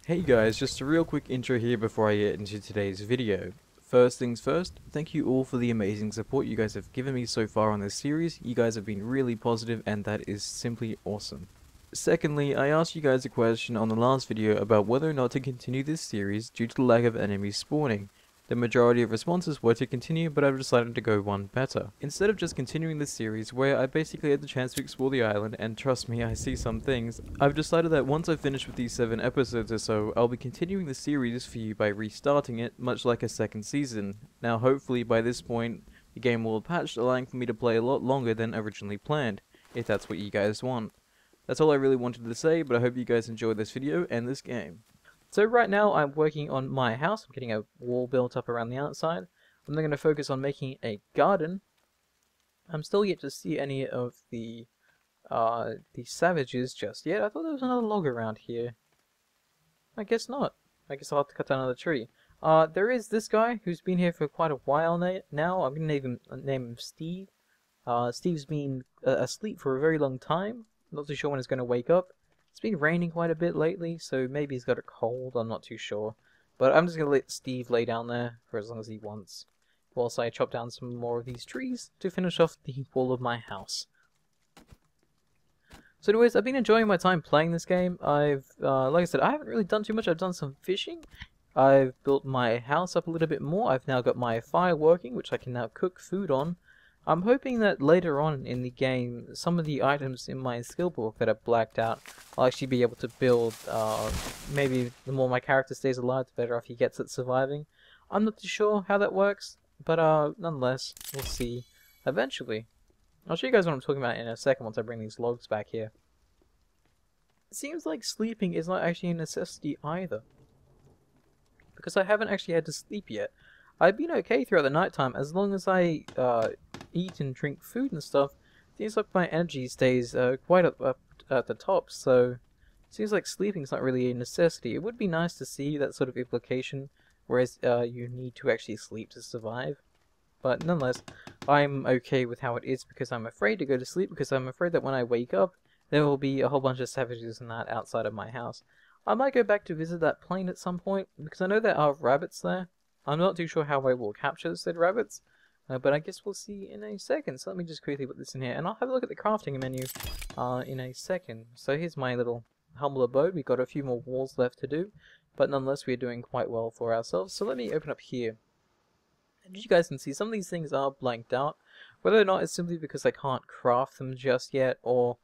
Hey guys, just a real quick intro here before I get into today's video. First things first, thank you all for the amazing support you guys have given me so far on this series. You guys have been really positive and that is simply awesome. Secondly, I asked you guys a question on the last video about whether or not to continue this series due to the lack of enemies spawning. The majority of responses were to continue, but I've decided to go one better. Instead of just continuing this series where I basically had the chance to explore the island, and trust me, I see some things, I've decided that once I've finished with these 7 episodes or so, I'll be continuing the series for you by restarting it, much like a second season. Now hopefully by this point, the game will have patched, allowing for me to play a lot longer than originally planned, if that's what you guys want. That's all I really wanted to say, but I hope you guys enjoyed this video and this game. So right now I'm working on my house. I'm getting a wall built up around the outside. I'm then going to focus on making a garden. I'm still yet to see any of the savages just yet. I thought there was another log around here. I guess not. I guess I'll have to cut down another tree. There is this guy who's been here for quite a while now. I'm going to name him Steve. Steve's been asleep for a very long time. Not too sure when he's going to wake up. It's been raining quite a bit lately, so maybe he's got a cold, I'm not too sure. But I'm just going to let Steve lay down there for as long as he wants, whilst I chop down some more of these trees to finish off the wall of my house. So anyways, I've been enjoying my time playing this game. Like I said, I haven't really done too much. I've done some fishing. I've built my house up a little bit more. I've now got my fire working, which I can now cook food on. I'm hoping that later on in the game, some of the items in my skill book that are blacked out, I'll actually be able to build. Maybe the more my character stays alive, the better off he gets at surviving. I'm not too sure how that works, but nonetheless, we'll see eventually. I'll show you guys what I'm talking about in a second once I bring these logs back here. It seems like sleeping is not actually a necessity either, because I haven't actually had to sleep yet. I've been okay throughout the nighttime as long as I eat and drink food and stuff. Seems like my energy stays quite up at the top, so it seems like sleeping's not really a necessity. It would be nice to see that sort of implication, whereas you need to actually sleep to survive. But nonetheless, I'm okay with how it is because I'm afraid to go to sleep, because I'm afraid that when I wake up, there will be a whole bunch of savages and that outside of my house. I might go back to visit that plane at some point, because I know there are rabbits there. I'm not too sure how I will capture said rabbits, but I guess we'll see in a second. So let me just quickly put this in here, and I'll have a look at the crafting menu in a second. So here's my little humble abode. We've got a few more walls left to do, but nonetheless we're doing quite well for ourselves. So let me open up here. And as you guys can see, some of these things are blanked out. Whether or not it's simply because I can't craft them just yet, or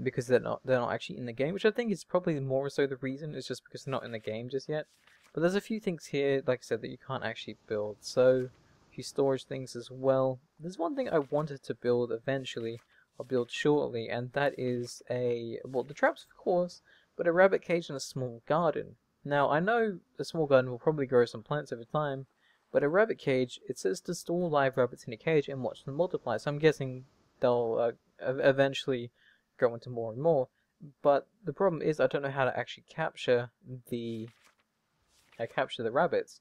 because they're not actually in the game, which I think is probably more so the reason, is just because they're not in the game just yet. But there's a few things here, like I said, that you can't actually build. So, a few storage things as well. There's one thing I wanted to build eventually, I'll build shortly, and that is well, the traps of course, but a rabbit cage and a small garden. Now, I know a small garden will probably grow some plants over time, but a rabbit cage, it says to store live rabbits in a cage and watch them multiply, so I'm guessing they'll eventually grow into more and more. But the problem is I don't know how to actually capture the rabbits.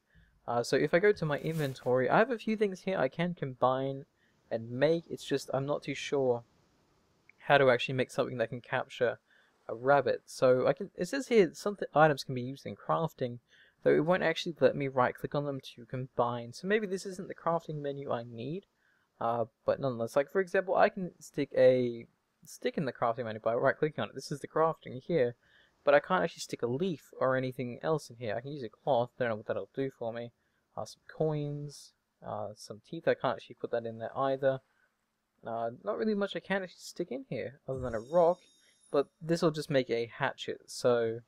So if I go to my inventory, I have a few things here I can combine and make. It's just I'm not too sure how to actually make something that can capture a rabbit. So it says here some items can be used in crafting, though it won't actually let me right click on them to combine. So maybe this isn't the crafting menu I need. But nonetheless, like for example, I can stick in the crafting menu by right clicking on it. This is the crafting here. But I can't actually stick a leaf or anything else in here. I can use a cloth, don't know what that'll do for me. Some coins, some teeth, I can't actually put that in there either. Not really much I can actually stick in here, other than a rock. But this will just make a hatchet, so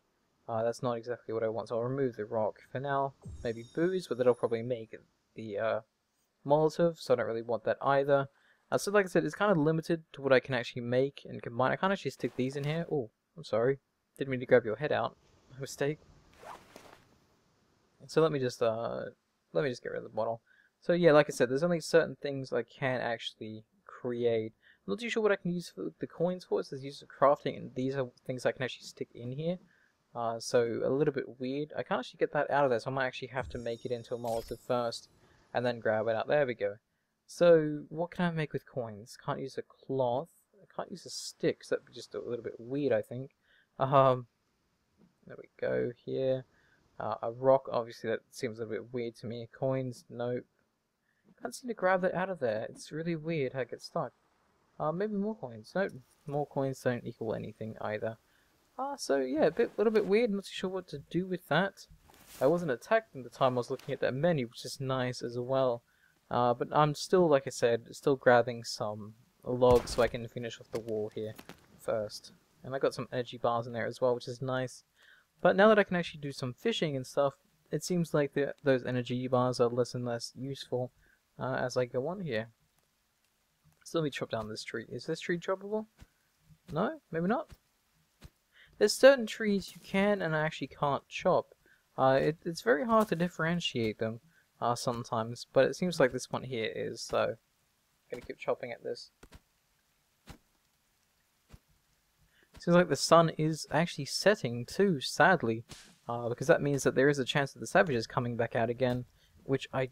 that's not exactly what I want. So I'll remove the rock for now. Maybe booze, but that'll probably make the Molotov, so I don't really want that either. So like I said, it's kind of limited to what I can actually make and combine. I can't actually stick these in here. Oh, I'm sorry. Didn't mean to grab your head out. Mistake. So let me just get rid of the bottle. So yeah, like I said, there's only certain things I can actually create. I'm not too sure what I can use for the coins for. It says use of crafting, and these are things I can actually stick in here. So a little bit weird. I can't actually get that out of there, so I might actually have to make it into a Molotov first, and then grab it out. There we go. So what can I make with coins? Can't use a cloth. I can't use a stick, so that'd be just a little bit weird, I think. There we go here. A rock, obviously that seems a little bit weird to me. Coins, nope. Can't seem to grab that out of there. It's really weird how it gets stuck. Maybe more coins. Nope, more coins don't equal anything either. So yeah, little bit weird. Not too sure what to do with that. I wasn't attacked at the time I was looking at that menu, which is nice as well. But I'm still, like I said, still grabbing some logs so I can finish off the wall here first. And I got some energy bars in there as well, which is nice. But now that I can actually do some fishing and stuff, it seems like those energy bars are less and less useful as I go on here. So let me chop down this tree. Is this tree choppable? No? Maybe not? There's certain trees you can and actually can't chop. It's very hard to differentiate them sometimes, but it seems like this one here is, so I'm going to keep chopping at this. Seems like the sun is actually setting too, sadly, because that means that there is a chance that the savages coming back out again, which I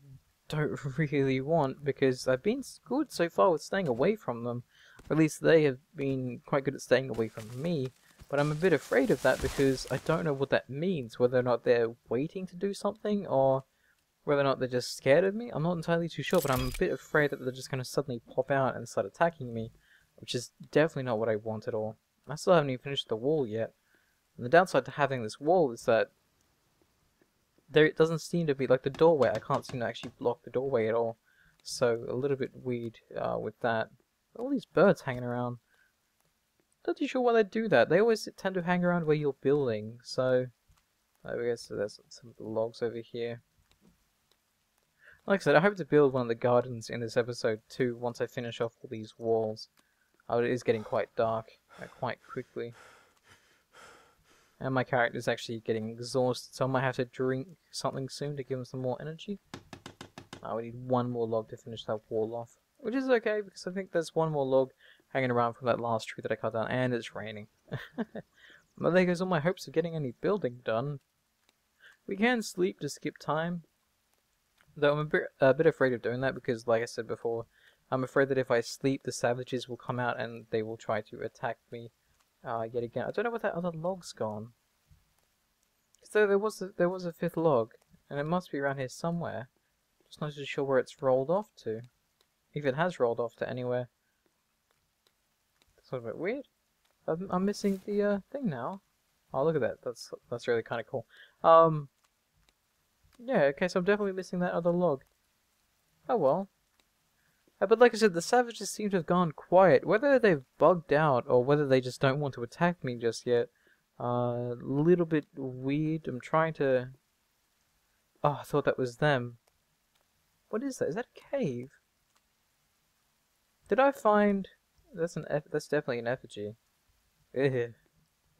don't really want, because I've been good so far with staying away from them. Or at least they have been quite good at staying away from me, but I'm a bit afraid of that because I don't know what that means, whether or not they're waiting to do something, or whether or not they're just scared of me. I'm not entirely too sure, but I'm a bit afraid that they're just going to suddenly pop out and start attacking me, which is definitely not what I want at all. I still haven't even finished the wall yet. And the downside to having this wall is that it doesn't seem to be like the doorway. I can't seem to actually block the doorway at all. So a little bit weird with that. All these birds hanging around. Not too sure why they do that. They always tend to hang around where you're building. So I guess there's some of the logs over here. Like I said, I hope to build one of the gardens in this episode too once I finish off all these walls. It is getting quite dark quite quickly. And my character's actually getting exhausted, so I might have to drink something soon to give him some more energy. We need one more log to finish that wall off. Which is okay, because I think there's one more log hanging around from that last tree that I cut down, and it's raining. Well, there goes all my hopes of getting any building done. We can sleep to skip time. Though I'm a bit afraid of doing that, because like I said before, I'm afraid that if I sleep, the savages will come out and they will try to attack me yet again. I don't know where that other log's gone. So there was a fifth log, and it must be around here somewhere. Just not too sure where it's rolled off to. If it has rolled off to anywhere. That's a bit weird. I'm missing the thing now. Oh, look at that. That's really kind of cool. Yeah, okay, so I'm definitely missing that other log. Oh well. But like I said, the savages seem to have gone quiet. Whether they've bugged out or whether they just don't want to attack me just yet. A little bit weird. I'm trying to... Oh, I thought that was them. What is that? Is that a cave? Did I find... That's definitely an effigy. Ugh.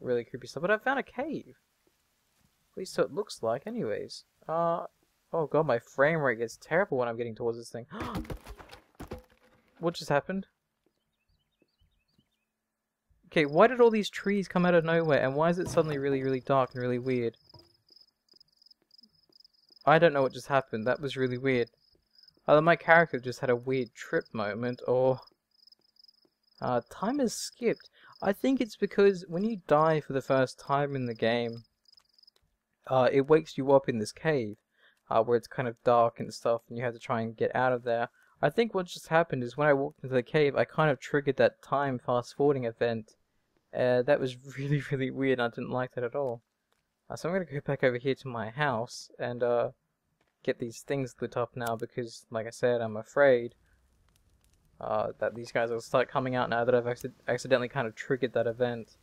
Really creepy stuff. But I found a cave. At least so it looks like, anyways. Oh god, my frame rate gets terrible when I'm getting towards this thing. What just happened? Okay, why did all these trees come out of nowhere, and why is it suddenly really, really dark and really weird? I don't know what just happened. That was really weird. Either my character just had a weird trip moment, or... time has skipped. I think it's because when you die for the first time in the game, it wakes you up in this cave, where it's kind of dark and stuff, and you have to try and get out of there. I think what just happened is when I walked into the cave, I kind of triggered that time fast-forwarding event. That was really, really weird, and I didn't like that at all. So I'm going to go back over here to my house, and get these things lit up now, because, like I said, I'm afraid that these guys will start coming out now that I've accidentally kind of triggered that event.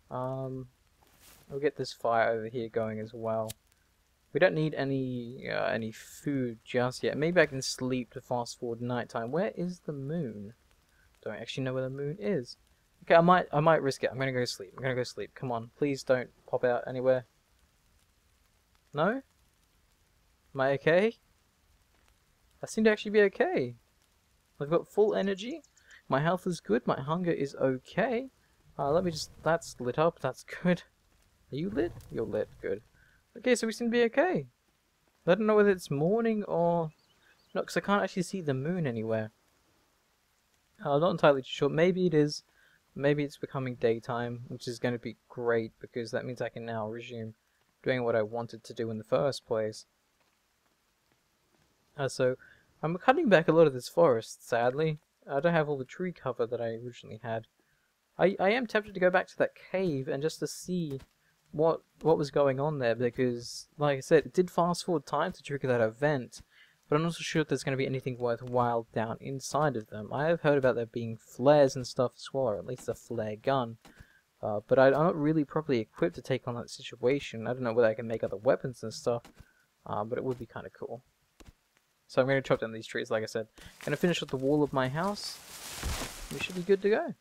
We'll get this fire over here going as well. We don't need any food just yet. Maybe I can sleep to fast forward nighttime. Where is the moon? Don't actually know where the moon is. Okay, I might risk it. I'm gonna go sleep. I'm gonna go sleep. Come on, please don't pop out anywhere. No? Am I okay? I seem to actually be okay. I've got full energy. My health is good. My hunger is okay. Let me just... That's lit up. That's good. Are you lit? You're lit. Good. Okay, so we seem to be okay. I don't know whether it's morning or... No, because I can't actually see the moon anywhere. I'm not entirely sure. Maybe it is. Maybe it's becoming daytime, which is going to be great, because that means I can now resume doing what I wanted to do in the first place. So I'm cutting back a lot of this forest, sadly. I don't have all the tree cover that I originally had. I am tempted to go back to that cave and just to see what was going on there, because, like I said, it did fast forward time to trigger that event, but I'm not so sure if there's going to be anything worthwhile down inside of them. I have heard about there being flares and stuff as well, or at least a flare gun, but I'm not really properly equipped to take on that situation. I don't know whether I can make other weapons and stuff, but it would be kind of cool. So I'm going to chop down these trees, like I said. Going to finish up the wall of my house. We should be good to go.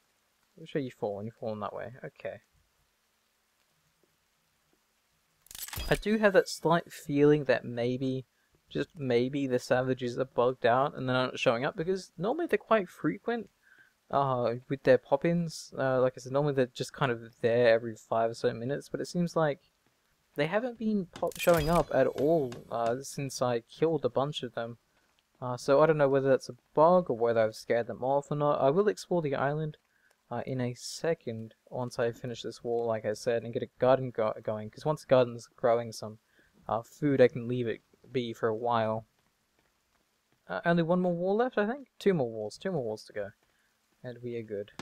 Which way you falling? You're falling that way. Okay. I do have that slight feeling that maybe, just maybe, the savages are bugged out and they're not showing up, because normally they're quite frequent with their pop-ins. Like I said, normally they're just kind of there every 5 or so minutes, but it seems like they haven't been showing up at all since I killed a bunch of them. So I don't know whether that's a bug or whether I've scared them off or not. I will explore the island in a second once I finish this wall, like I said, and get a garden going. Because once the garden's growing some food, I can leave it be for a while. Only one more wall left, I think? Two more walls to go. And we are good.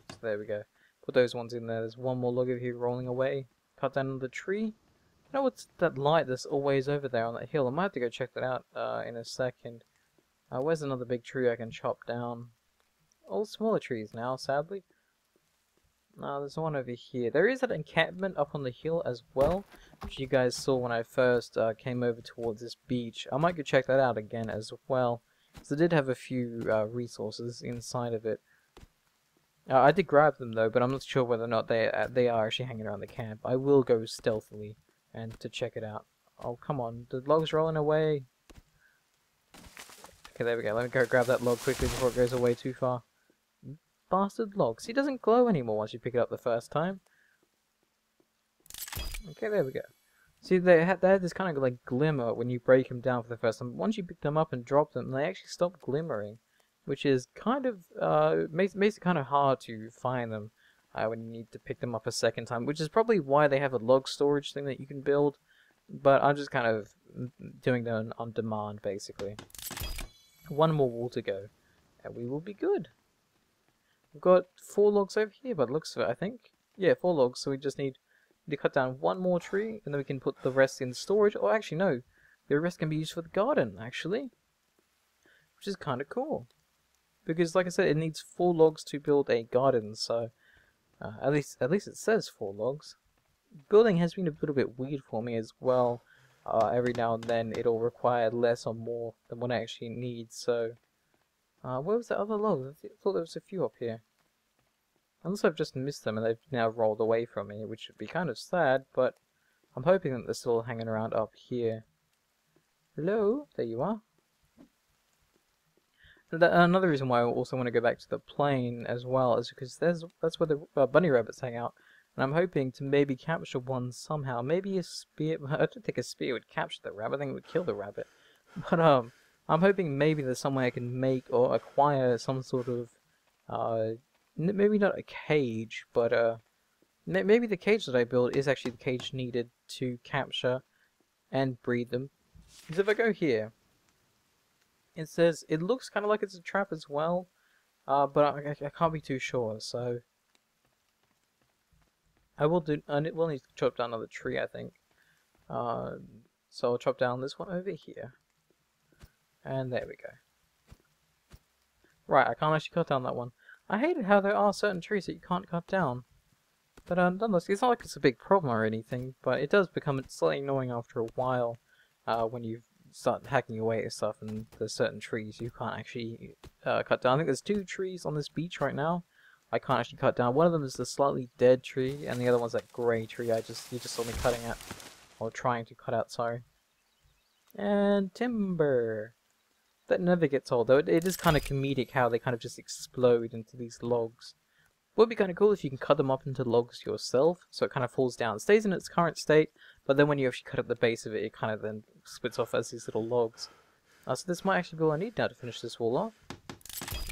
So there we go. Put those ones in there. There's one more log over here rolling away. Cut down the tree. You know what's that light that's always over there on that hill? I might have to go check that out in a second. Where's another big tree I can chop down? All smaller trees now, sadly. There's one over here. There is an encampment up on the hill as well, which you guys saw when I first came over towards this beach. I might go check that out again as well, because it did have a few resources inside of it. I did grab them though, but I'm not sure whether or not they are actually hanging around the camp. I will go stealthily and to check it out. Oh, come on. The log's rolling away. Okay, there we go. Let me go grab that log quickly before it goes away too far. Bastard log. See, it doesn't glow anymore once you pick it up the first time. Okay, there we go. See, they had this kind of like glimmer when you break them down for the first time. Once you pick them up and drop them, they actually stop glimmering, which is kind of makes it kind of hard to find them when you need to pick them up a second time. Which is probably why they have a log storage thing that you can build. But I'm just kind of doing them on demand, basically. One more wall to go, and we will be good. We've got 4 logs over here, by the looks of it, I think. Yeah, 4 logs, so we just need to cut down one more tree, and then we can put the rest in storage. Or actually, no, the rest can be used for the garden, actually. Which is kind of cool. Because, like I said, it needs 4 logs to build a garden, so at least it says 4 logs. Building has been a little bit weird for me as well. Every now and then, it'll require less or more than what I actually need, so... where was the other log? I thought there was a few up here. Unless I've just missed them and they've now rolled away from me, which would be kind of sad, but I'm hoping that they're still hanging around up here. Hello? There you are. Another reason why I also want to go back to the plane as well is because that's where the bunny rabbits hang out. And I'm hoping to maybe capture one somehow. Maybe a spear... I don't think a spear would capture the rabbit. I think it would kill the rabbit. But, I'm hoping maybe there's some way I can make or acquire some sort of, maybe not a cage, but maybe the cage that I build is actually the cage needed to capture and breed them. Because if I go here, it says, it looks kind of like it's a trap as well, but I can't be too sure, so... I will need to chop down another tree, I think. So I'll chop down this one over here. And there we go. Right, I can't actually cut down that one. I hated how there are certain trees that you can't cut down. But nonetheless, it's not like it's a big problem or anything, but it does become slightly annoying after a while when you start hacking away at stuff and there's certain trees you can't actually cut down. I think there's 2 trees on this beach right now I can't actually cut down. One of them is the slightly dead tree, and the other one's that grey tree you just saw me cutting at. Or trying to cut out, sorry. And timber. That never gets old, though. It is kind of comedic how they kind of just explode into these logs. Would be kind of cool if you can cut them up into logs yourself, so it kind of falls down. It stays in its current state, but then when you actually cut up the base of it, it kind of then splits off as these little logs. So this might actually be all I need now to finish this wall off.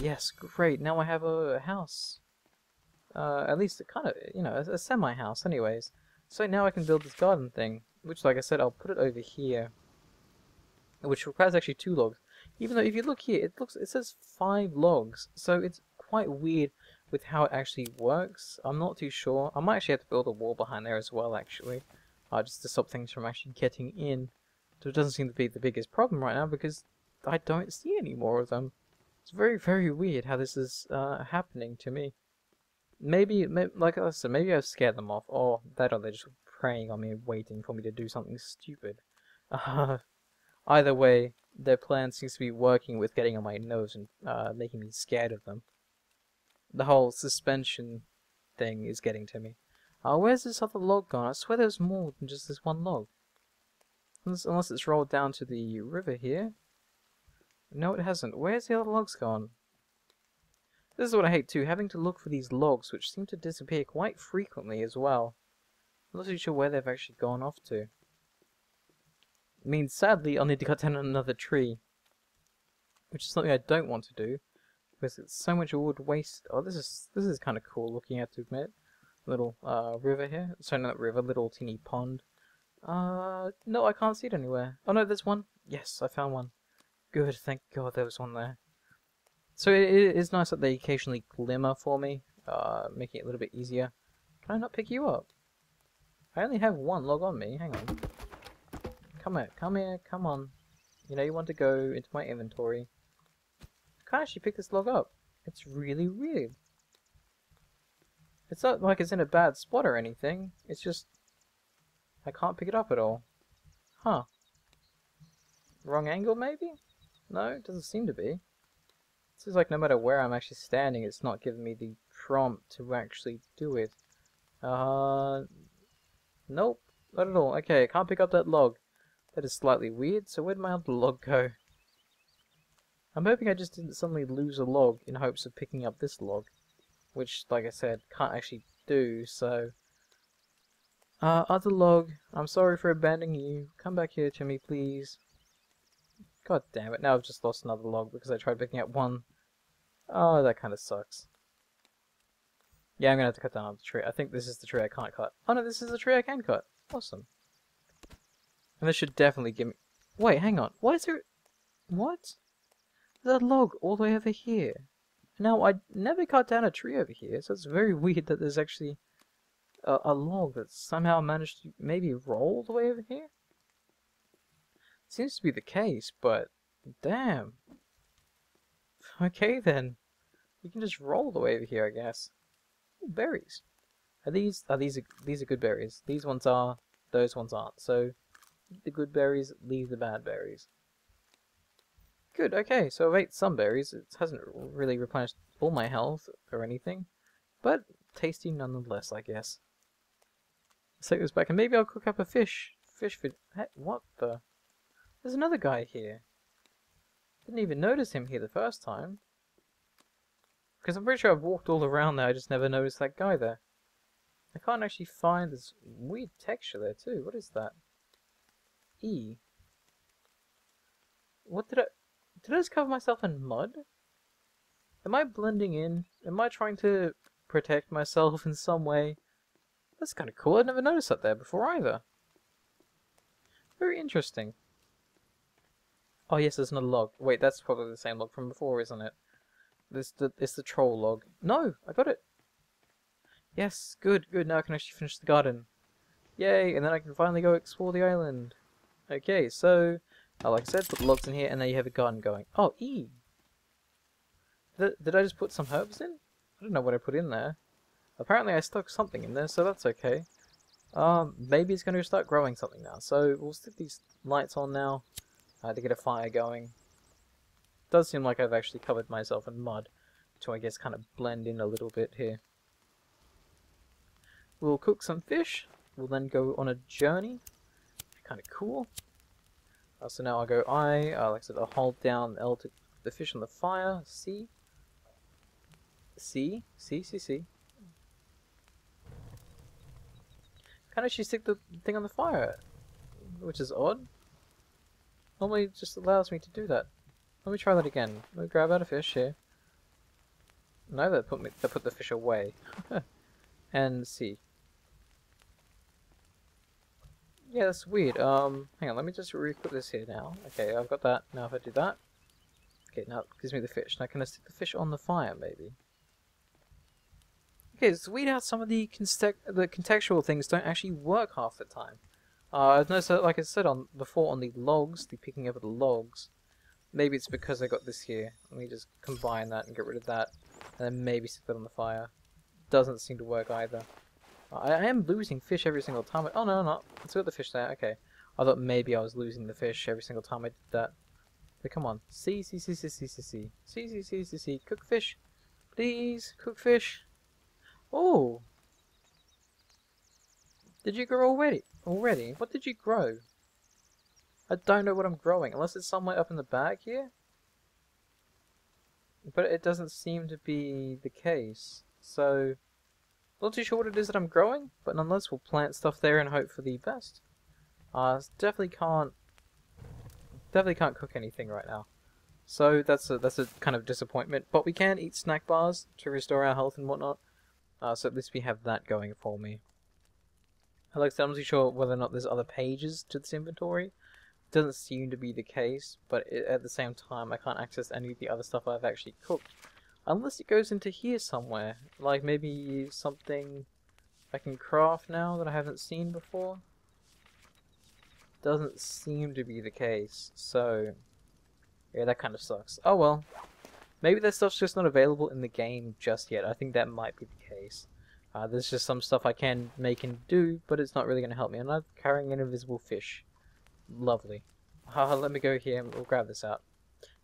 Yes, great. Now I have a house. At least a kind of, you know, a semi-house anyways. So now I can build this garden thing. which, like I said, I'll put it over here, which requires actually 2 logs. Even though if you look here, it says 5 logs, so it's quite weird with how it actually works. I'm not too sure. I might actually have to build a wall behind there as well, actually, just to stop things from actually getting in. So it doesn't seem to be the biggest problem right now because I don't see any more of them. It's very, very weird how this is happening to me. Maybe, like I said, maybe I've scared them off, or that, or they're just preying on me, waiting for me to do something stupid. Either way, their plan seems to be working with getting on my nose and making me scared of them. The whole suspension thing is getting to me. Where's this other log gone? I swear there's more than just this one log. Unless it's rolled down to the river here. No, it hasn't. Where's the other logs gone? This is what I hate too, having to look for these logs, which seem to disappear quite frequently as well. I'm not too sure where they've actually gone off to. I mean, sadly, I'll need to cut down another tree, which is something I don't want to do, because it's so much wood waste. Oh, this is kind of cool looking at, to admit. Little river here. Sorry, not river, little teeny pond. No, I can't see it anywhere. Oh no, there's one. Yes, I found one. Good, thank God there was one there. So it is nice that they occasionally glimmer for me, making it a little bit easier. Can I not pick you up? I only have 1 log on me. Hang on. Come here, come on. You know you want to go into my inventory. I can't actually pick this log up. It's really weird. It's not like it's in a bad spot or anything. It's just I can't pick it up at all. Huh. Wrong angle maybe? No, it doesn't seem to be. It seems like no matter where I'm actually standing, it's not giving me the prompt to actually do it. Nope, not at all. Okay, I can't pick up that log. That is slightly weird, so where'd my other log go? I'm hoping I just didn't suddenly lose a log in hopes of picking up this log. Which, like I said, can't actually do, so... other log, I'm sorry for abandoning you. Come back here to me, please. God damn it, now I've just lost another log because I tried picking up one. Oh, that kind of sucks. Yeah, I'm gonna have to cut down another tree. I think this is the tree I can't cut. Oh no, this is the tree I can cut. Awesome. And this should definitely give me... Wait, hang on. Why is there... What? There's a log all the way over here. Now, I never cut down a tree over here, so it's very weird that there's actually a log that somehow managed to maybe roll all the way over here. Seems to be the case, but damn. Okay then, you can just roll the way over here, I guess. Ooh, berries. These are good berries. These ones are, those ones aren't. So eat the good berries, leave the bad berries. Good. Okay, so I've ate some berries. It hasn't really replenished all my health or anything, but tasty nonetheless, I guess. Let's take this back, and maybe I'll cook up a fish. Fish for... Hey, what the... There's another guy here. Didn't even notice him here the first time. Because I'm pretty sure I've walked all around there, I just never noticed that guy there. I can't actually find this weird texture there too. What is that? E. What did I just cover myself in mud? Am I blending in? Am I trying to protect myself in some way? That's kind of cool. I'd never noticed that there before either. Very interesting. Oh yes, there's another log. Wait, that's probably the same log from before, isn't it? It's the troll log. No, I got it. Yes, good. Now I can actually finish the garden. Yay! And then I can finally go explore the island. Okay, so like I said, put the logs in here, and now you have a garden going. Oh, E. Did I just put some herbs in? I don't know what I put in there. Apparently I stuck something in there, so that's okay. Maybe it's going to start growing something now. So we'll stick these lights on now to get a fire going. Does seem like I've actually covered myself in mud to, I guess, kind of blend in a little bit here. We'll cook some fish. We'll then go on a journey. Kind of cool. So now I'll go like I said, I'll hold down L to the fish on the fire. C. C. Can't actually stick the thing on the fire, which is odd. Normally it just allows me to do that. Let me try that again. Let me grab out a fish here. No, that put the fish away. And see. Yeah, that's weird. Hang on, let me just re-equip this here now. Okay, I've got that. Now if I do that... Okay, now it gives me the fish. Now can I stick the fish on the fire, maybe? Okay, it's weird how some of the contextual things don't actually work half the time. I've noticed that, like I said before, on the logs, the picking up of the logs, maybe it's because I got this here. Let me just combine that and get rid of that, and then maybe stick that on the fire. Doesn't seem to work either. I am losing fish every single time. Oh no, no, it's got the fish there. Okay, I thought maybe I was losing the fish every single time I did that. But come on, see, cook fish, please, cook fish. Oh, did you grow already? Already? What did you grow? I don't know what I'm growing, unless it's somewhere up in the bag here. But it doesn't seem to be the case. So, not too sure what it is that I'm growing, but nonetheless we'll plant stuff there and hope for the best. Definitely can't cook anything right now. So that's a kind of disappointment. But we can eat snack bars to restore our health and whatnot. So at least we have that going for me. Like I said, I'm not too sure whether or not there's other pages to this inventory. Doesn't seem to be the case, but at the same time I can't access any of the other stuff I've actually cooked. Unless it goes into here somewhere. Like maybe something I can craft now that I haven't seen before. Doesn't seem to be the case, so yeah, that kind of sucks. Oh well. Maybe that stuff's just not available in the game just yet. I think that might be the case. There's just some stuff I can make and do, but it's not really going to help me. And I'm carrying an invisible fish. Lovely. Let me go here and we'll grab this out.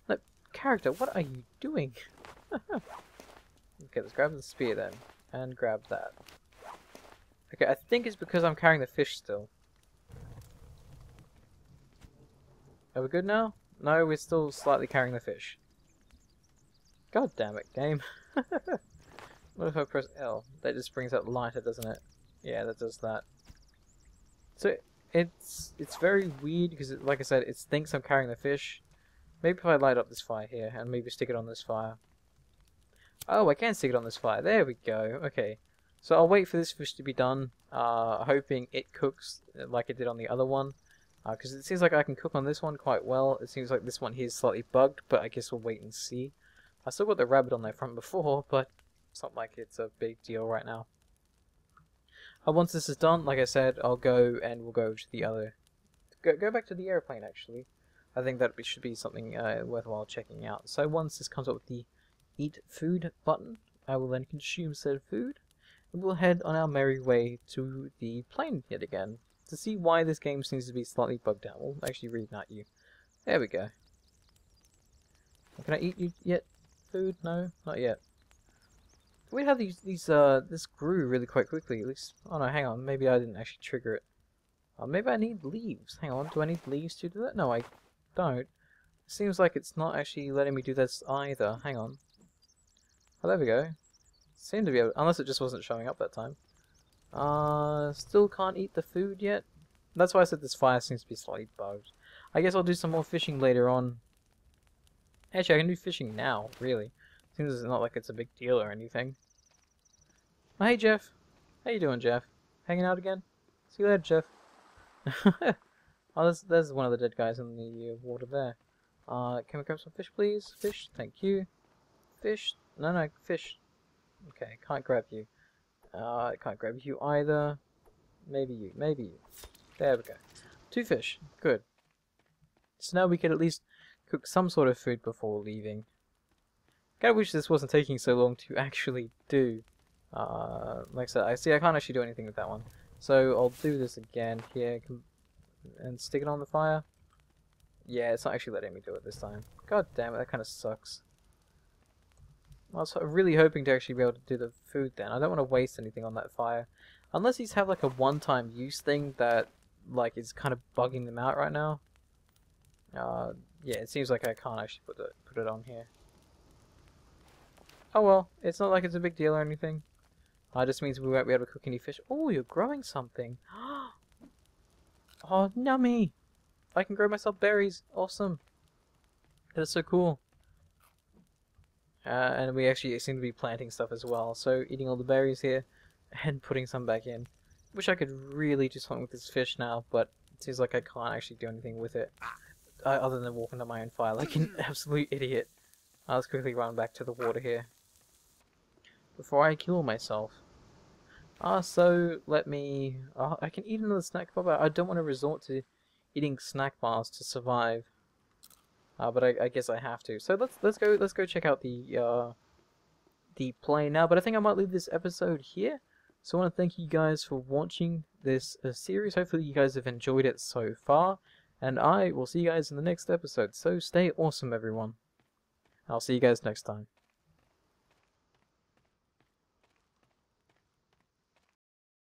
Look, character, what are you doing? Okay, let's grab the spear then. And grab that. Okay, I think it's because I'm carrying the fish still. Are we good now? No, we're still slightly carrying the fish. God damn it, game. What if I press L? That just brings up lighter, doesn't it? Yeah, that does that. So, it's very weird, because like I said, it thinks I'm carrying the fish. Maybe if I light up this fire here, and maybe stick it on this fire. Oh, I can stick it on this fire. There we go. Okay. So I'll wait for this fish to be done, hoping it cooks like it did on the other one. Because it seems like I can cook on this one quite well. It seems like this one here is slightly bugged, but I guess we'll wait and see. I still got the rabbit on their front before, but it's not like it's a big deal right now. Once this is done, like I said, I'll go and we'll go to the other... Go back to the airplane, actually. I think that should be something worthwhile checking out. So once this comes up with the Eat Food button, I will then consume said food, and we'll head on our merry way to the plane yet again, to see why this game seems to be slightly bugged out. We'll actually reignite you. There we go. Can I eat you yet? Food? No, not yet. We have this grew really quite quickly, at least. Oh no, hang on, maybe I didn't actually trigger it. Maybe I need leaves. Hang on, do I need leaves to do that? No, I don't. It seems like it's not actually letting me do this either. Hang on. Oh, there we go. Seemed to be able, unless it just wasn't showing up that time. Still can't eat the food yet. That's why I said this fire seems to be slightly bugged. I guess I'll do some more fishing later on. Actually, I can do fishing now, really. Seems it's not like it's a big deal or anything. Oh, hey, Jeff. How you doing, Jeff? Hanging out again? See you later, Jeff. Oh, there's one of the dead guys in the water there. Can we grab some fish, please? Fish, thank you. Fish? No, fish. Okay, can't grab you. I can't grab you either. Maybe you, maybe you. There we go. 2 fish. Good. So now we can at least cook some sort of food before leaving. Kinda wish this wasn't taking so long to actually do. Like I said, I can't actually do anything with that one. So I'll do this again here and stick it on the fire. Yeah, it's not actually letting me do it this time. God damn it, that kind of sucks. I was really hoping to actually be able to do the food then. I don't want to waste anything on that fire. Unless these have like a one-time use thing that like is kind of bugging them out right now. Yeah, it seems like I can't actually put it on here. Oh well, it's not like it's a big deal or anything. It just means we won't be able to cook any fish. Oh, you're growing something. Oh, nummy! I can grow myself berries. Awesome. That is so cool. And we actually seem to be planting stuff as well. So eating all the berries here and putting some back in. wish I could really do something with this fish now, but it seems like I can't actually do anything with it. Other than walk into my own fire like an absolute idiot. Let's quickly run back to the water here. Before I kill myself. So let me... I can eat another snack bar, but I don't want to resort to eating snack bars to survive. But I guess I have to. So let's go check out the plane now. But I think I might leave this episode here. So I want to thank you guys for watching this series. Hopefully you guys have enjoyed it so far. And I will see you guys in the next episode. So stay awesome, everyone. I'll see you guys next time.